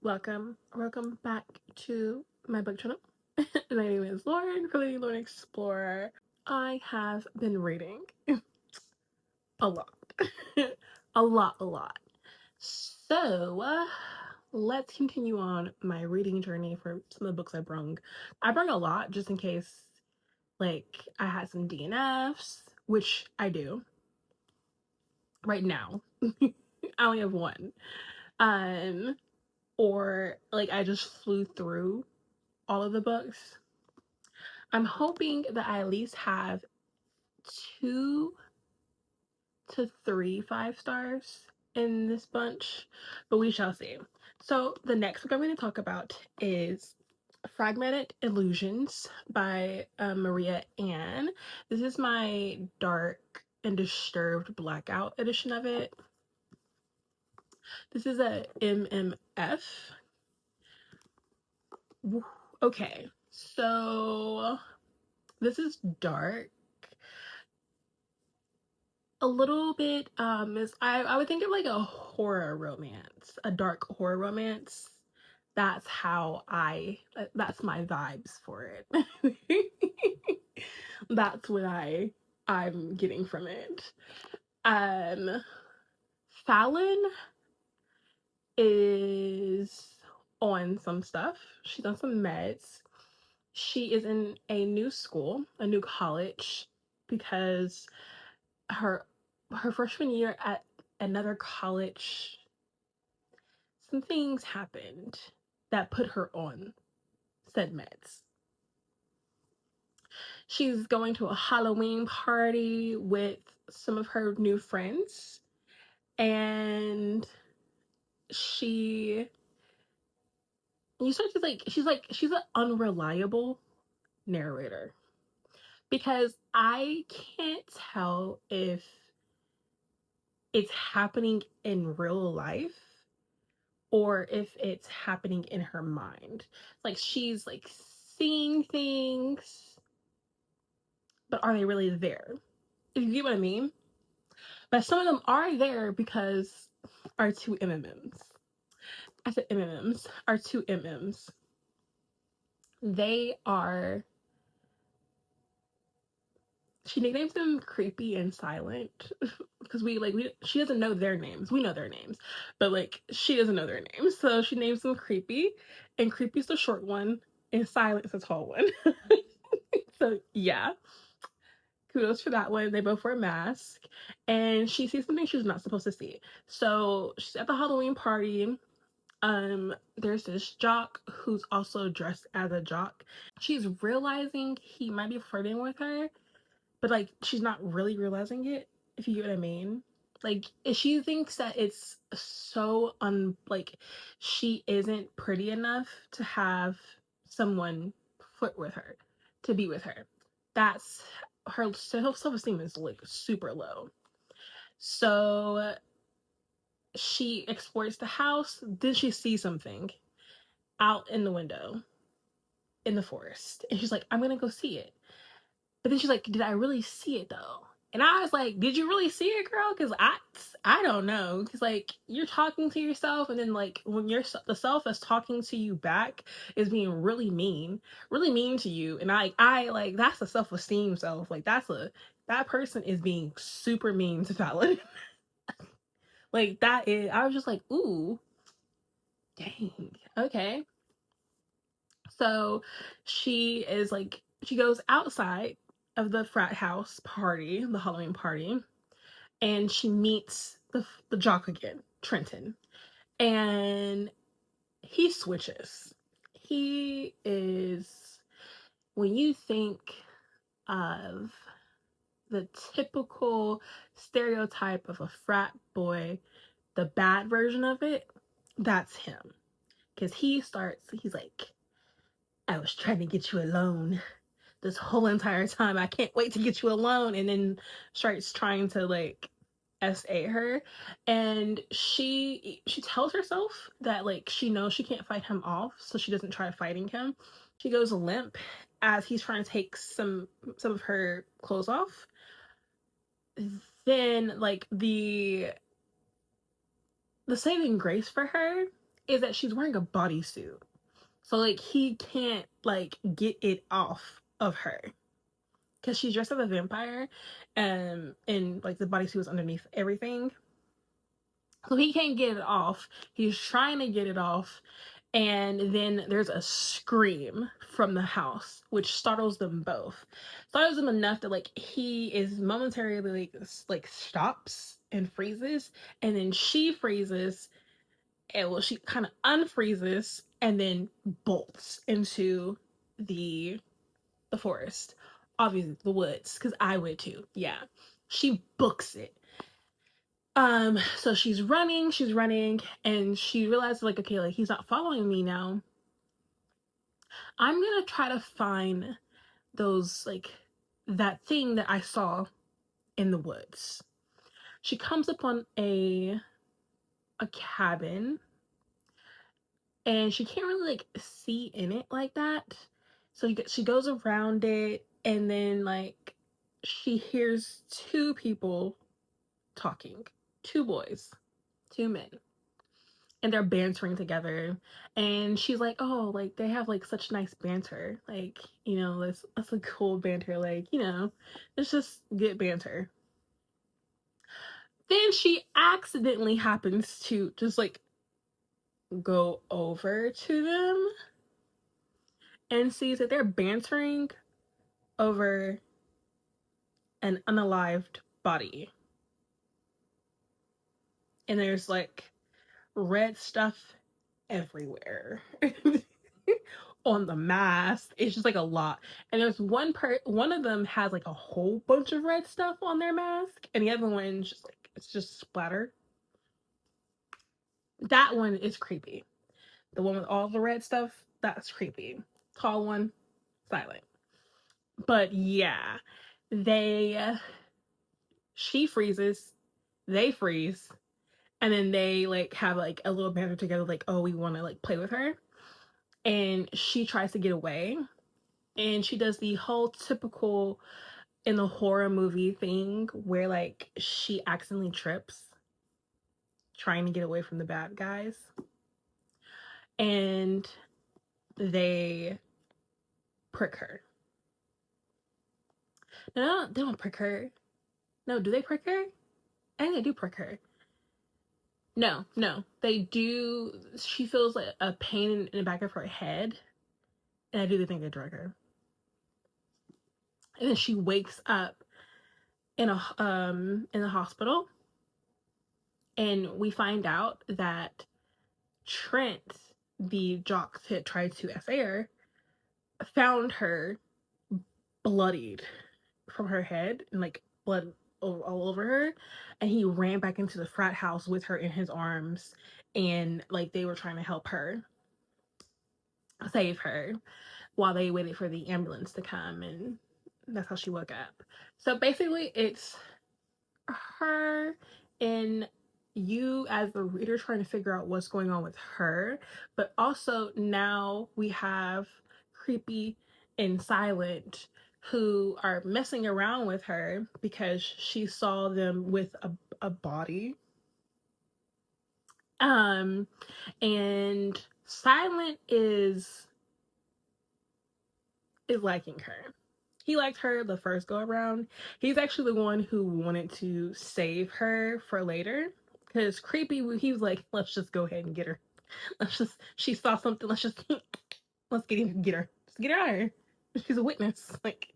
Welcome back to my book channel. My name is Lauren from the Lauren Explorer. I have been reading a lot, a lot. So let's continue on my reading journey for some of the books I brung. I brung a lot just in case, like, I had some DNFs, which I do right now. I only have one. Or like I just flew through all of the books. I'm hoping that I at least have 2 to 3 5 stars in this bunch, but we shall see. So the next book I'm going to talk about is Fragmented Illusions by Maria Ann. This is my dark and disturbed blackout edition of it. This is a MMF. Okay, so this is dark. A little bit, I would think of like a horror romance, a dark horror romance. That's that's my vibes for it. That's what I'm getting from it. Fallon is on some stuff. She's on some meds. She is in a new school, a new college, because her freshman year at another college, some things happened that put her on said meds. She's going to a Halloween party with some of her new friends, and you start to like, she's an unreliable narrator, because I can't tell if it's happening in real life or if it's happening in her mind. Like, she's like seeing things, but are they really there? If you get what I mean? But some of them are there because our two MMMs. I said MMMs. Our two MMs. They are. She nicknames them Creepy and Silent because she doesn't know their names. We know their names, but like she doesn't know their names, so she names them Creepy, and Creepy's the short one, and Silent's the tall one. So yeah, kudos for that one. They both wear masks, and she sees something she's not supposed to see. So she's at the Halloween party. There's this jock who's also dressed as a jock. She's realizing he might be flirting with her, but like she's not really realizing it, if you get what I mean. Like, she thinks that it's so like she isn't pretty enough to have someone flirt with her, to be with her. That's her self-esteem is like super low. So she explores the house, then she sees something out in the window in the forest, and she's like, I'm gonna go see it. But then she's like, did I really see it though? And I was like, did you really see it, girl? Because I don't know. Because like you're talking to yourself, and then like when the self that's talking to you back is being really mean to you, and I like that's a self-esteem self. Like that person is being super mean to Fallon. Like that is. I was just like, ooh, dang, okay. So she goes outside of the frat house party, the Halloween party, and she meets the jock again, Trenton. And he switches. He is, when you think of the typical stereotype of a frat boy, the bad version of it, that's him. Because he's like, I was trying to get you alone this whole entire time. I can't wait to get you alone. And then starts trying to like SA her. And she tells herself that like she knows she can't fight him off, so she doesn't try fighting him. She goes limp as he's trying to take some of her clothes off. Then like the saving grace for her is that she's wearing a bodysuit. So like he can't like get it off of her. Because she's dressed as a vampire, and like the bodysuit was underneath everything. So he can't get it off. He's trying to get it off, and then there's a scream from the house, which startles them both. Startles them enough that like he is momentarily like stops and freezes, and then she freezes, and well, she kind of unfreezes, and then bolts into the the forest, obviously the woods, because I would too. Yeah, she books it. So she's running, and she realizes like, okay, like he's not following me now. I'm gonna try to find those like that thing that I saw in the woods. She comes upon a cabin, and she can't really like see in it like that. So she goes around it, and then like she hears two people talking, two boys, two men, and they're bantering together. And she's like, oh, like they have like such nice banter, like, you know, that's a cool banter, like, you know, it's just good banter. Then she accidentally happens to just like go over to them and sees that they're bantering over an unalived body, and there's like red stuff everywhere. On the mask. It's just like a lot. And there's one of them has like a whole bunch of red stuff on their mask, and the other one's just like it's just splattered. That one is creepy. The one with all the red stuff, that's creepy. Tall one, silent. But yeah, they she freezes, they freeze, and then they like have like a little banter together, like, oh, we want to like play with her. And she tries to get away, and she does the whole typical in the horror movie thing where like she accidentally trips trying to get away from the bad guys, and they prick her. No, they don't prick her. No, do they prick her? I think they do prick her. No, they do. She feels like a pain in the back of her head, and I do think they drug her. And then she wakes up in the hospital, and we find out that Trent, the jock that tried to SA her, found her bloodied from her head and like blood all over her, and he ran back into the frat house with her in his arms, and like they were trying to help her, save her, while they waited for the ambulance to come, and that's how she woke up. So basically it's her and you as the reader trying to figure out what's going on with her, but also now we have Creepy and Silent who are messing around with her because she saw them with a body. And Silent is liking her. He liked her the first go around. He's actually the one who wanted to save her for later. Because Creepy, he was like, let's just go ahead and get her. She saw something, let's get her. Just get her out of here. She's a witness. Like,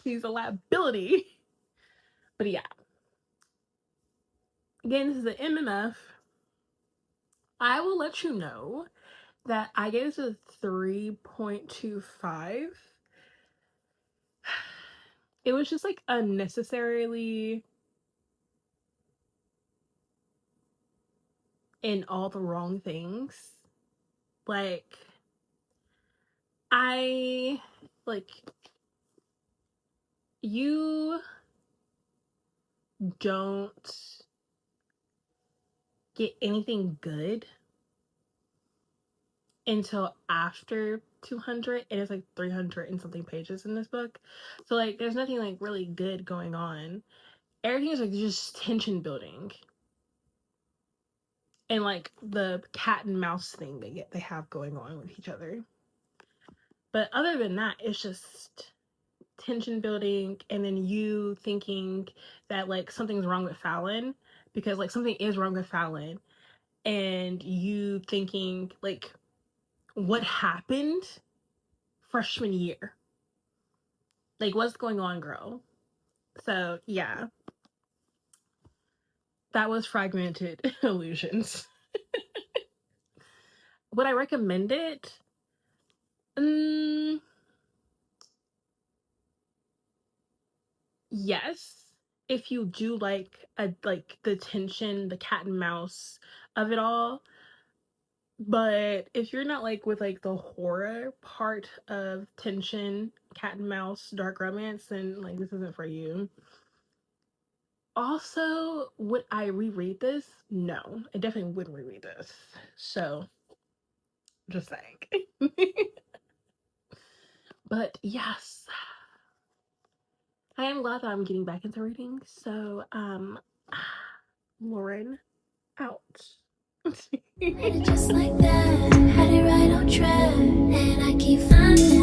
she's a liability. But yeah. Again, this is the MMF. I will let you know that I gave this a 3.25. It was just like unnecessarily in all the wrong things. Like, I like you don't get anything good until after 200, and it's like 300 and something pages in this book. So like there's nothing like really good going on. Everything is like just tension building. and like the cat and mouse thing they have going on with each other. But other than that, it's just tension building, and then you thinking that like something's wrong with Fallon, because like something is wrong with Fallon, and you thinking like what happened freshman year, like what's going on, girl. So yeah, that was Fragmented Illusions. Would I recommend it? Yes, if you do like the tension, the cat and mouse of it all. But if you're not like with like the horror part of tension, cat and mouse, dark romance, then like this isn't for you. Also, would I reread this? No, I definitely wouldn't reread this. So, just saying. But yes, I am glad that I'm getting back into reading. So, Lauren, out. Just like that, had it right on track, and I keep finding